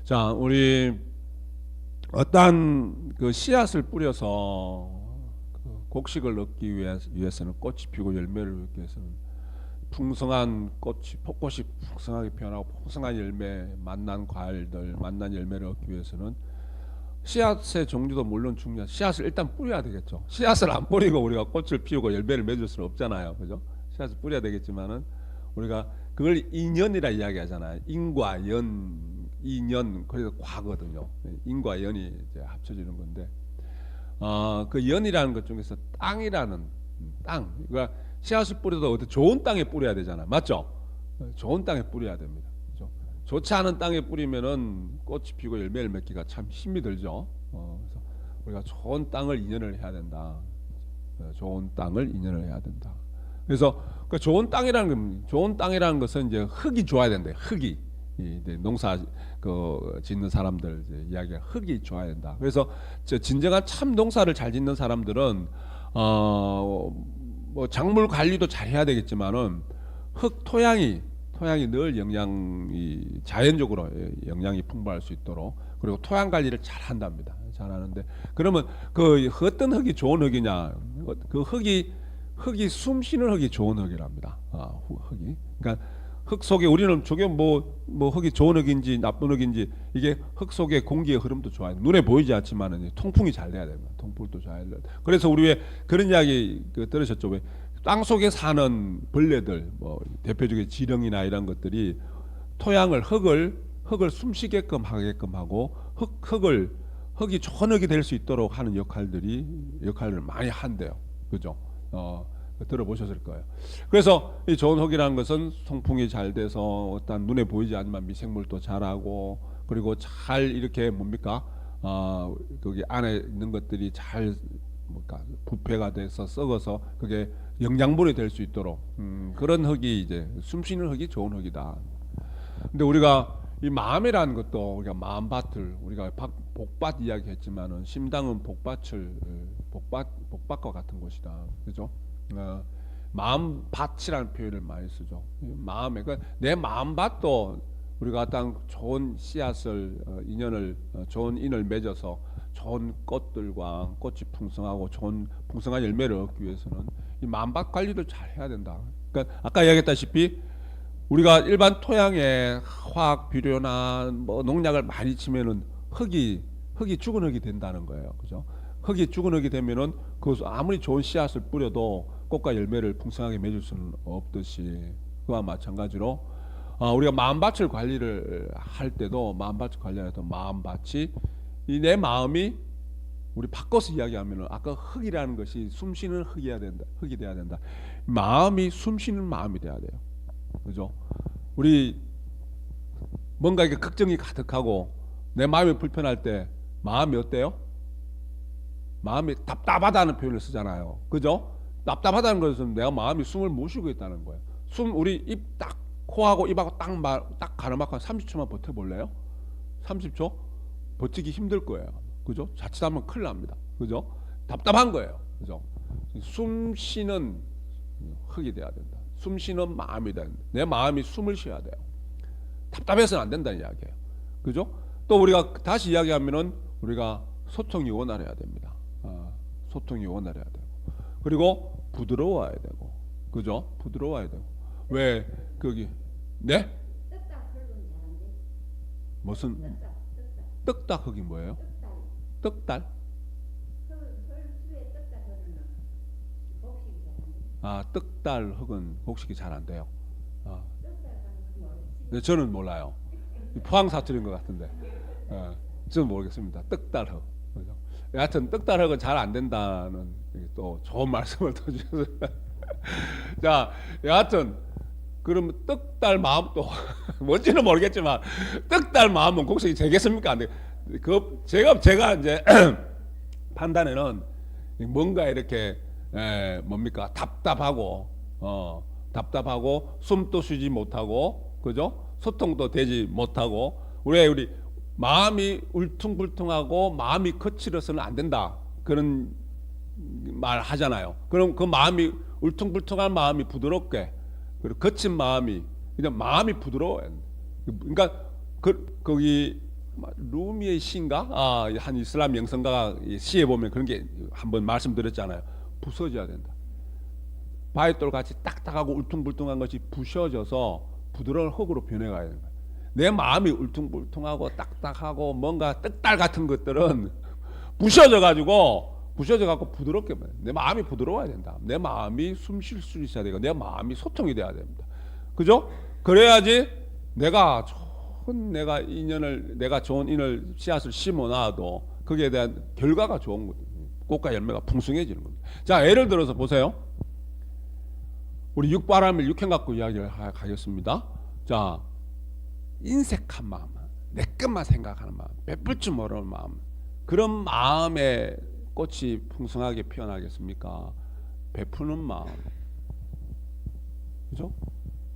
자, 우리 어떠한 그 씨앗을 뿌려서 그 곡식을 얻기 위해서는 꽃이 피고 열매를 얻기 위해서는 풍성한 꽃이 폭꽃이 풍성하게 피어나고 풍성한 열매, 맛난 과일들, 맛난 열매를 얻기 위해서는 씨앗의 종류도 물론 중요한. 씨앗을 일단 뿌려야 되겠죠. 씨앗을 안 뿌리고 우리가 꽃을 피우고 열매를 맺을 수는 없잖아요, 그죠? 씨앗을 뿌려야 되겠지만은 우리가 그걸 인연이라 이야기하잖아요. 인과 연, 인연 그래서 과거든요. 인과 연이 이제 합쳐지는 건데, 그 연이라는 것 중에서 땅이라는 땅. 그러니까 씨앗을 뿌려도 어떤 좋은 땅에 뿌려야 되잖아, 맞죠? 좋은 땅에 뿌려야 됩니다. 그죠? 좋지 않은 땅에 뿌리면은 꽃이 피고 열매를 맺기가 참 힘이 들죠. 그래서 우리가 좋은 땅을 인연을 해야 된다. 좋은 땅을 인연을 해야 된다. 그래서 그 좋은 땅이라는 것은 이제 흙이 좋아야 된다. 흙이 이제 농사 그 짓는 사람들 이제 이야기가 흙이 좋아야 된다. 그래서 진정한 참 농사를 잘 짓는 사람들은 뭐 작물 관리도 잘 해야 되겠지만은 흙 토양이 늘 영양이 자연적으로 영양이 풍부할 수 있도록, 그리고 토양 관리를 잘 한답니다. 잘 하는데, 그러면 그 어떤 흙이 좋은 흙이냐? 그 흙이 숨 쉬는 흙이 좋은 흙이랍니다. 흙이. 그러니까 흙 속에 우리는 저게 뭐 흙이 좋은 흙인지 나쁜 흙인지, 이게 흙 속에 공기의 흐름도 좋아요. 눈에 보이지 않지만은 통풍이 잘 돼야 됩니다. 통풍도 잘 돼야. 그래서 우리 왜 그런 이야기 들으셨죠? 왜 땅 속에 사는 벌레들, 뭐 대표적인 지렁이나 이런 것들이 토양을 흙을 숨쉬게끔 하게끔 하고 흙이 좋은 흙이 될 수 있도록 하는 역할을 많이 한대요. 그죠? 들어보셨을 거예요. 그래서 이 좋은 흙이라는 것은 통풍이 잘 돼서 어떤 눈에 보이지 않지만 미생물도 잘하고, 그리고 잘 이렇게 뭡니까? 거기 안에 있는 것들이 잘 부패가 돼서 썩어서 그게 영양분이 될 수 있도록 그런 흙이 이제 숨쉬는 흙이 좋은 흙이다. 근데 우리가 이 마음이라는 것도 우리가 마음밭을 우리가 복밭 이야기했지만은 심당은 복밭과 같은 곳이다. 그죠? 마음밭이라는 표현을 많이 쓰죠. 마음에 내 마음밭도 우리가 어떤 좋은 씨앗을 좋은 인을 맺어서 좋은 꽃들과 꽃이 풍성하고 좋은 풍성한 열매를 얻기 위해서는 이 마음밭 관리를 잘 해야 된다. 그러니까 아까 이야기했다시피 우리가 일반 토양에 화학 비료나 뭐 농약을 많이 치면은 흙이 죽은 흙이 된다는 거예요. 그죠? 흙이 죽은 흙이 되면은 그 아무리 좋은 씨앗을 뿌려도 꽃과 열매를 풍성하게 맺을 수는 없듯이, 그와 마찬가지로 우리가 마음밭을 관리를 할 때도 마음밭을 관리할 때 마음밭이 내 마음이 우리 바꿔서 이야기하면은 아까 흙이라는 것이 숨쉬는 흙이 돼야 된다. 마음이 숨쉬는 마음이 돼야 돼요. 그죠? 우리 뭔가 이게 걱정이 가득하고 내 마음이 불편할 때 마음이 어때요? 마음이 답답하다는 표현을 쓰잖아요. 그죠? 답답하다는 것은 내가 마음이 숨을 못 쉬고 있다는 거예요. 우리 입 딱 코하고 입하고 딱 가로막고 30초만 버텨볼래요? 30초? 버티기 힘들 거예요. 그죠? 자칫하면 큰일 납니다. 그죠? 답답한 거예요. 그죠? 숨 쉬는 흙이 돼야 된다. 숨 쉬는 마음이 돼야 된다. 내 마음이 숨을 쉬어야 돼요. 답답해서는 안 된다는 이야기예요. 그죠? 또 우리가 다시 이야기하면은 우리가 소통이 원활해야 됩니다. 소통이 원활해야 되고, 그리고 부드러워야 되고, 그죠? 부드러워야 되고. 왜 거기 네? 무슨 떡닭흙이 뭐예요? 떡달? 떡달 흙은 곡식이 잘 안 돼요. 네, 저는 몰라요. 포항 사투리인 것 같은데, 저는 모르겠습니다. 떡달 흙. 그죠? 여하튼 떡달 흙은 잘 안 된다는 또 좋은 말씀을 더 주셔서 자, 여하튼 그러면 떡달 마음도 뭔지는 모르겠지만 떡달 마음은 곡식이 되겠습니까? 안 돼. 제가 이제 판단에는 뭔가 이렇게 뭡니까 답답하고 숨도 쉬지 못하고, 그죠? 소통도 되지 못하고, 우리 마음이 울퉁불퉁하고 마음이 거칠어서는 안 된다, 그런 말 하잖아요. 그럼 그 마음이 울퉁불퉁한 마음이 부드럽게, 그리고 거친 마음이 그냥 마음이 부드러워요. 그러니까 거기 루미의 시인가? 한 이슬람 영성가가 시에 보면 그런 게 한번 말씀드렸잖아요. 부서져야 된다. 바위돌 같이 딱딱하고 울퉁불퉁한 것이 부셔져서 부드러운 흙으로 변해가야 되는 거예요. 내 마음이 울퉁불퉁하고 딱딱하고 뭔가 떡달 같은 것들은 부셔져갖고 부드럽게 내 마음이 부드러워야 된다. 내 마음이 숨 쉴 수 있어야 되고 내 마음이 소통이 돼야 됩니다. 그죠? 그래야지 내가 좋은 인을 씨앗을 심어놔도 거기에 대한 결과가 좋은 거죠. 꽃과 열매가 풍성해지는 겁니다. 자, 예를 들어서 보세요. 우리 육바람일 육행 갖고 이야기를 하겠습니다. 자, 인색한 마음, 내 것만 생각하는 마음, 베풀 줄 모르는 마음, 그런 마음에 꽃이 풍성하게 피어나겠습니까? 베푸는 마음, 그죠?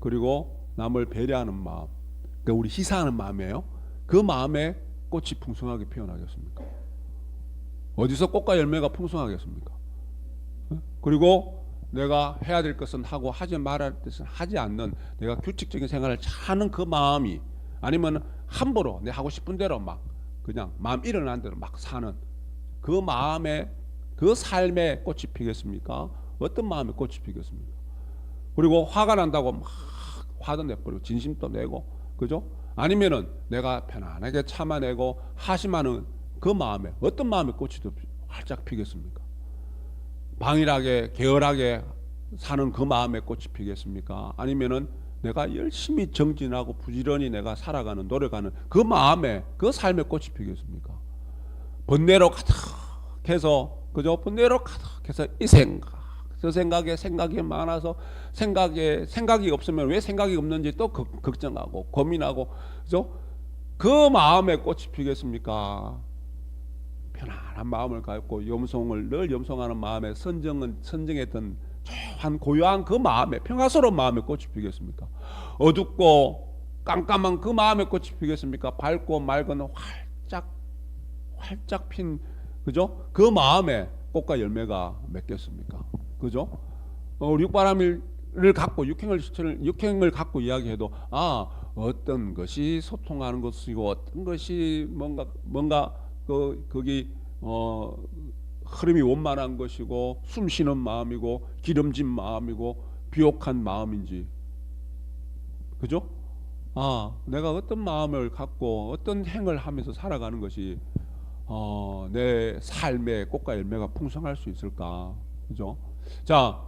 그리고 남을 배려하는 마음, 그러니까 우리 희사하는 마음이에요. 그 마음에 꽃이 풍성하게 피어나겠습니까? 어디서 꽃과 열매가 풍성하겠습니까? 그리고 내가 해야 될 것은 하고 하지 말아야 될 것은 하지 않는 내가 규칙적인 생활을 하는 그 마음이, 아니면 함부로 내 하고 싶은 대로 막 그냥 마음 일어난 대로 막 사는 그 마음에, 그 삶에 꽃이 피겠습니까? 어떤 마음에 꽃이 피겠습니까? 그리고 화가 난다고 막 화도 내버리고 진심도 내고, 그죠? 아니면은 내가 편안하게 참아내고 하심하는 그 마음에, 어떤 마음에 꽃이 더 활짝 피겠습니까? 방일하게 게을하게 사는 그 마음에 꽃이 피겠습니까? 아니면은 내가 열심히 정진하고 부지런히 내가 살아가는, 노력하는 그 마음에, 그 삶에 꽃이 피겠습니까? 번뇌로 가득해서, 그죠? 번뇌로 가득해서 이 생각, 저 생각이 많아서 생각이 없으면 왜 생각이 없는지 또 걱정하고 고민하고, 그죠? 그 마음에 꽃이 피겠습니까? 편안한 마음을 갖고 염송을 늘 염송하는 마음에 선정했던 한 고요한 그 마음에, 평화스러운 마음에 꽃이 피겠습니까? 어둡고 깜깜한 그 마음에 꽃이 피겠습니까? 밝고 맑은 활짝 핀, 그죠? 그 마음에 꽃과 열매가 맺겠습니까? 그죠? 육바람을 갖고 육행을 갖고 이야기해도 어떤 것이 소통하는 것이고 어떤 것이 뭔가 거기 흐름이 원만한 것이고 숨쉬는 마음이고 기름진 마음이고 비옥한 마음인지, 그죠? 내가 어떤 마음을 갖고 어떤 행을 하면서 살아가는 것이 내 삶의 꽃과 열매가 풍성할 수 있을까, 그죠? 자,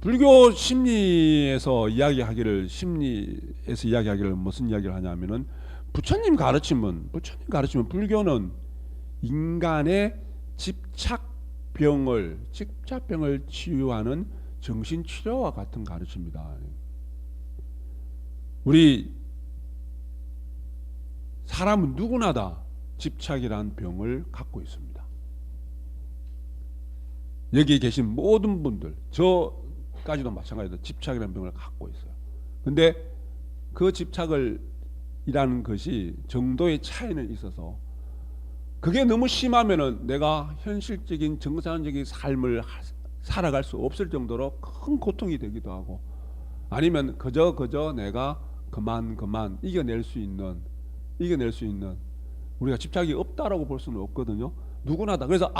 불교 심리에서 이야기하기를 무슨 이야기를 하냐면은 부처님 가르침은 불교는 인간의 집착병을 치유하는 정신치료와 같은 가르침이다. 우리 사람은 누구나 다 집착이라는 병을 갖고 있습니다. 여기 계신 모든 분들, 저까지도 마찬가지로 집착이라는 병을 갖고 있어요. 근데 그 집착이라는 것이 정도의 차이는 있어서, 그게 너무 심하면은 내가 현실적인 정상적인 삶을 살아갈 수 없을 정도로 큰 고통이 되기도 하고, 아니면 그저 내가 그만 이겨낼 수 있는 우리가 집착이 없다라고 볼 수는 없거든요. 누구나 다. 그래서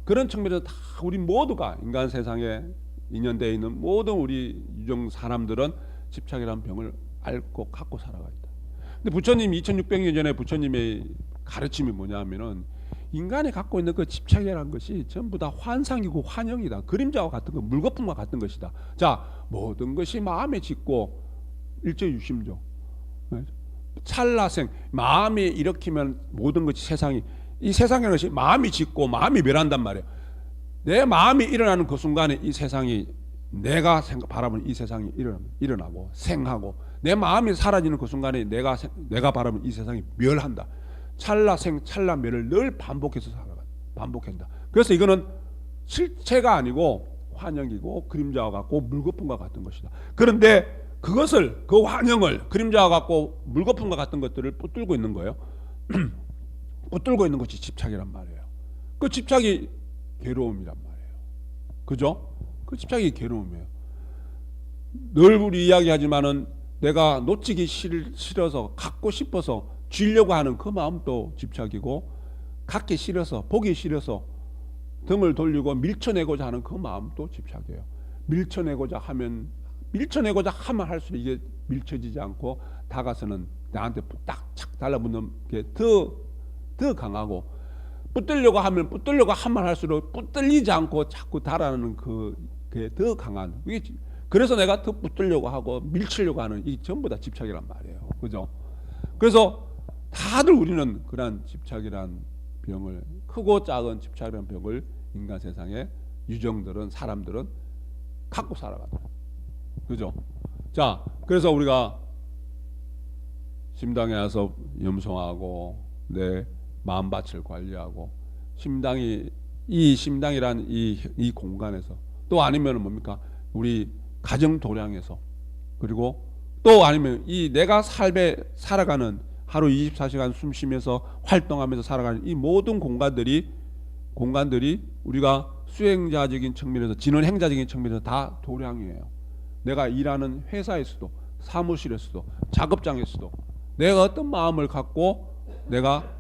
그런 측면에서 다 우리 모두가, 인간 세상에 인연되어 있는 모든 우리 유종 사람들은 집착이라는 병을 앓고 갖고 살아가 있다. 근데 부처님 2600년 전에 부처님의 가르침이 뭐냐면은 인간이 갖고 있는 그 집착이라는 것이 전부 다 환상이고 환영이다. 그림자와 같은 거, 물거품과 같은 것이다. 자, 모든 것이 마음에 짓고 일제유심조. 찰나생, 마음이 일으키면 모든 것이 이 세상이라는 것이 마음이 짓고 마음이 멸한단 말이에요. 내 마음이 일어나는 그 순간에 이 세상이, 내가 바라보는 이 세상이 일어나고 생하고, 내 마음이 사라지는 그 순간에 내가 바라보는 이 세상이 멸한다. 찰나생 찰나멸을 늘 반복한다. 그래서 이거는 실체가 아니고 환영이고 그림자와 같고 물거품과 같은 것이다. 그런데 그것을, 그 환영을, 그림자와 같고 물거품과 같은 것들을 붙들고 있는 거예요. 붙들고 있는 것이 집착이란 말이에요. 그 집착이 괴로움이란 말이에요. 그죠? 그 집착이 괴로움이에요. 늘 우리 이야기하지만은 내가 놓치기 싫어서 갖고 싶어서 쥐려고 하는 그 마음도 집착이고, 갖기 싫어서 보기 싫어서 등을 돌리고 밀쳐내고자 하는 그 마음도 집착이에요. 밀쳐내고자 하면 할수록 이게 밀쳐지지 않고 다가서는 나한테 딱착 달라붙는 게 더 강하고, 붙들려고 하면 할수록 붙들리지 않고 자꾸 달아나는 그게 더 강한, 그래서 내가 더 붙들려고 하고 밀치려고 하는, 이 전부 다 집착이란 말이에요. 그죠? 그래서 다들 우리는 그런 집착이란 병을, 크고 작은 집착이란 병을 인간 세상에 유정들은, 사람들은 갖고 살아가더라고요. 그죠? 자, 그래서 우리가 심당에 와서 염송하고 내 마음밭을 관리하고, 이 심당이란 이 공간에서, 또 아니면 뭡니까? 우리 가정 도량에서, 그리고 또 아니면 이 내가 삶에 살아가는, 하루 24시간 숨 쉬면서 활동하면서 살아가는 이 모든 공간들이 우리가 수행자적인 측면에서, 진언행자적인 측면에서 다 도량이에요. 내가 일하는 회사에서도, 사무실에서도, 작업장에서도 내가 어떤 마음을 갖고 내가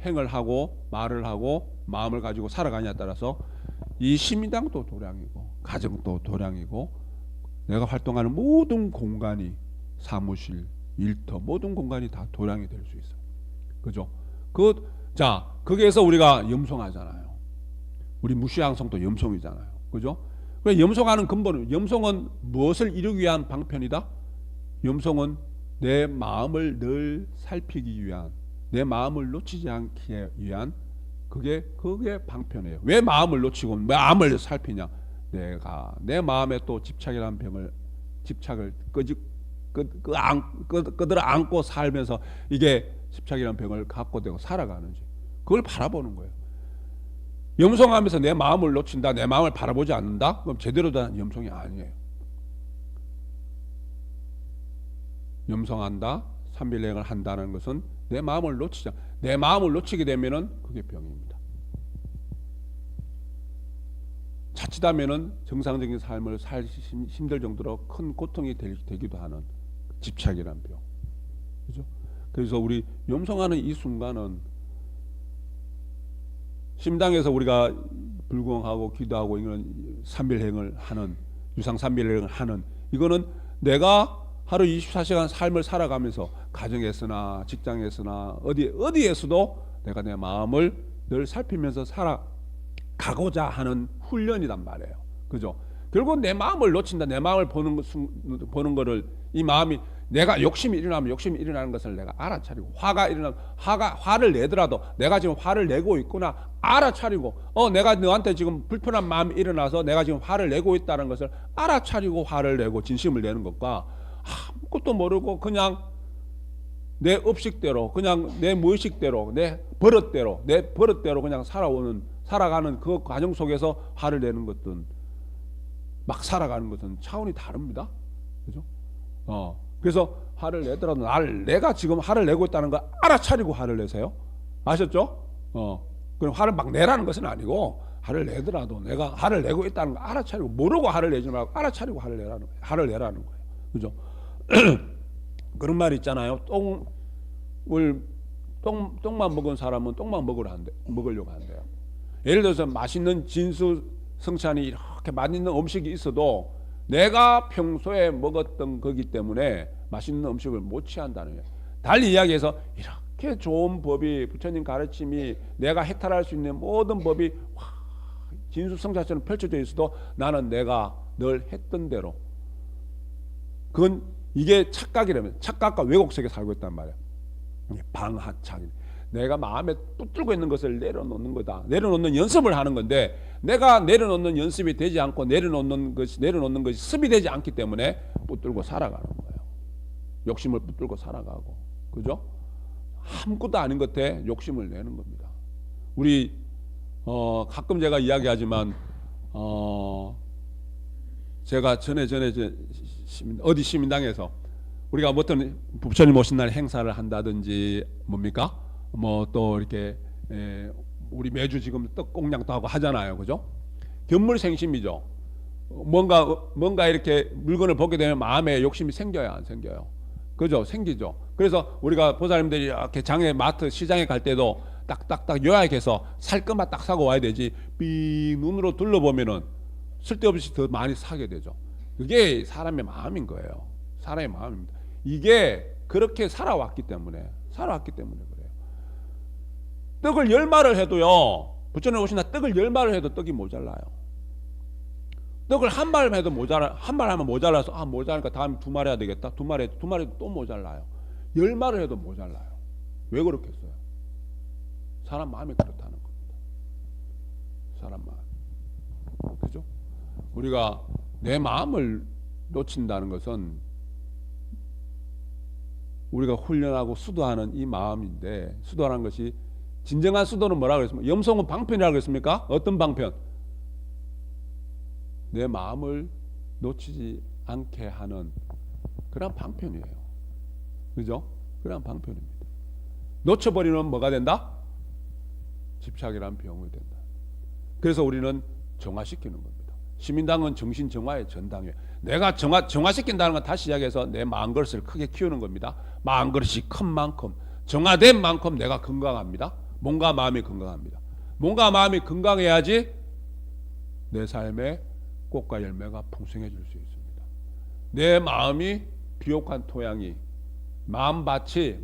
행을 하고 말을 하고 마음을 가지고 살아가냐에 따라서 이 시민당도 도량이고, 가정도 도량이고, 내가 활동하는 모든 공간이, 사무실, 일터, 모든 공간이 다 도량이 될 수 있어요. 그죠? 자, 거기에서 우리가 염송하잖아요. 우리 무시양성도 염송이잖아요. 그죠? 염송하는 근본은, 염송은 무엇을 이루기 위한 방편이다? 염송은 내 마음을 늘 살피기 위한, 내 마음을 놓치지 않기 위한, 그게 방편이에요. 왜 마음을 놓치고 마음을 살피냐? 내가 내 마음에 또 집착이라는 집착을 끄들어 안고 살면서 이게 집착이라는 병을 갖고 되고 살아가는지, 그걸 바라보는 거예요. 염송하면서 내 마음을 놓친다, 내 마음을 바라보지 않는다? 그럼 제대로 된 염송이 아니에요. 염송한다, 삼빌행을 한다는 것은 내 마음을 내 마음을 놓치게 되면은 그게 병입니다. 자칫하면은 정상적인 삶을 살기 힘들 정도로 큰 고통이 되기도 하는 집착이란 병. 그죠? 그래서 우리 염송하는 이 순간은, 심당에서 우리가 불공하고 기도하고 이런 삼빌행을 하는, 유상 삼빌행을 하는, 이거는 내가 하루 24시간 삶을 살아가면서 가정에서나 직장에서나 어디에서도 내가 내 마음을 늘 살피면서 살아가고자 하는 훈련이란 말이에요. 그죠? 결국 내 마음을 놓친다, 내 마음을 보는 거를, 이 마음이, 내가 욕심이 일어나는 것을 내가 알아차리고, 화가 일어나면 화를 내더라도 내가 지금 화를 내고 있구나 알아차리고, 내가 너한테 지금 불편한 마음이 일어나서 내가 지금 화를 내고 있다는 것을 알아차리고 화를 내고 진심을 내는 것과, 아무것도 모르고 그냥 내 업식대로, 그냥 내 무의식대로, 내 버릇대로 그냥 살아가는 그 과정 속에서 화를 내는 것은, 막 살아가는 것은 차원이 다릅니다. 그죠? 그래서 화를 내더라도 내가 지금 화를 내고 있다는 걸 알아차리고 화를 내세요. 아셨죠? 그럼 화를 막 내라는 것은 아니고, 화를 내더라도 내가 화를 내고 있다는 걸 알아차리고, 모르고 화를 내지 말고 알아차리고 화를 내라는 거예요. 그죠? 그런 말 있잖아요. 똥만 먹은 사람은 똥만 먹으려고 한대요. 예를 들어서 맛있는 진수 성찬이 이렇게 맛있는 음식이 있어도 내가 평소에 먹었던 거기 때문에 맛있는 음식을 못 취한다는 거예요. 달리 이야기해서 이렇게 좋은 법이, 부처님 가르침이, 내가 해탈할 수 있는 모든 법이 진수성찬처럼 펼쳐져 있어도 나는 내가 늘 했던 대로, 이게 착각이라면, 착각과 왜곡 속에 살고 있단 말이야. 방하착. 내가 마음에 붙들고 있는 것을 내려놓는 거다. 내려놓는 연습을 하는 건데, 내가 내려놓는 연습이 되지 않고 내려놓는 것이 습이 되지 않기 때문에 붙들고 살아가는 거예요. 욕심을 붙들고 살아가고, 그죠? 아무것도 아닌 것에 욕심을 내는 겁니다. 우리 가끔 제가 이야기하지만, 제가 전에 어디 시민당에서 우리가 어떤 부처님 오신 날 행사를 한다든지 뭡니까? 뭐 또 이렇게 우리 매주 지금 떡 공양도 하고 하잖아요. 그죠? 견물생심이죠. 뭔가 이렇게 물건을 보게 되면 마음에 욕심이 생겨요, 안 생겨요? 그죠? 생기죠. 그래서 우리가 보살님들이 이렇게 장에 마트 시장에 갈 때도 딱딱딱 요약해서 살 것만 딱 사고 와야 되지. 삥 눈으로 둘러보면은 쓸데없이 더 많이 사게 되죠. 그게 사람의 마음인 거예요. 사람의 마음입니다. 이게 그렇게 살아왔기 때문에 그래요. 떡을 10마를 해도요. 부처님 오신다 떡을 10마를 해도 떡이 모자라요. 떡을 한 말 해도 한 말 하면 모자라서 모자라니까 다음에 2마리 해야 되겠다. 2마리 또 모자라요. 10마를 해도 모자라요. 왜 그렇겠어요? 사람 마음이 그렇다는 겁니다. 사람 마음. 그죠? 우리가 내 마음을 놓친다는 것은 우리가 훈련하고 수도하는 이 마음인데, 수도하는 것이 진정한 수도는 뭐라고 그랬습니까? 염송은 방편이라고 그랬습니까? 어떤 방편? 내 마음을 놓치지 않게 하는 그런 방편이에요. 그죠? 그런 방편입니다. 놓쳐버리면 뭐가 된다? 집착이란 병이 된다. 그래서 우리는 정화시키는 겁니다. 시민당은 정신 정화의 전당이에요. 내가 정화시킨다는 건 다시 이야기해서 내 마음그릇을 크게 키우는 겁니다. 마음그릇이 큰 만큼, 정화된 만큼 내가 건강합니다. 몸과 마음이 건강합니다. 몸과 마음이 건강해야지 내 삶에 꽃과 열매가 풍성해질 수 있습니다. 내 마음이 비옥한 토양이 마음밭이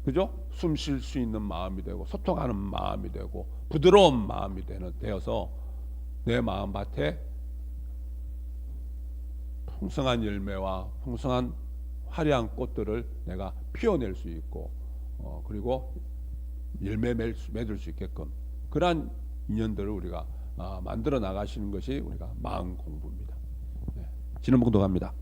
그죠? 숨 쉴 수 있는 마음이 되고 소통하는 마음이 되고 부드러운 마음이 되어서 내 마음밭에 풍성한 열매와 풍성한 화려한 꽃들을 내가 피워낼 수 있고 그리고 열매 맺을 수 있게끔 그러한 인연들을 우리가 만들어 나가시는 것이 우리가 마음 공부입니다. 네. 지는 봉독합니다.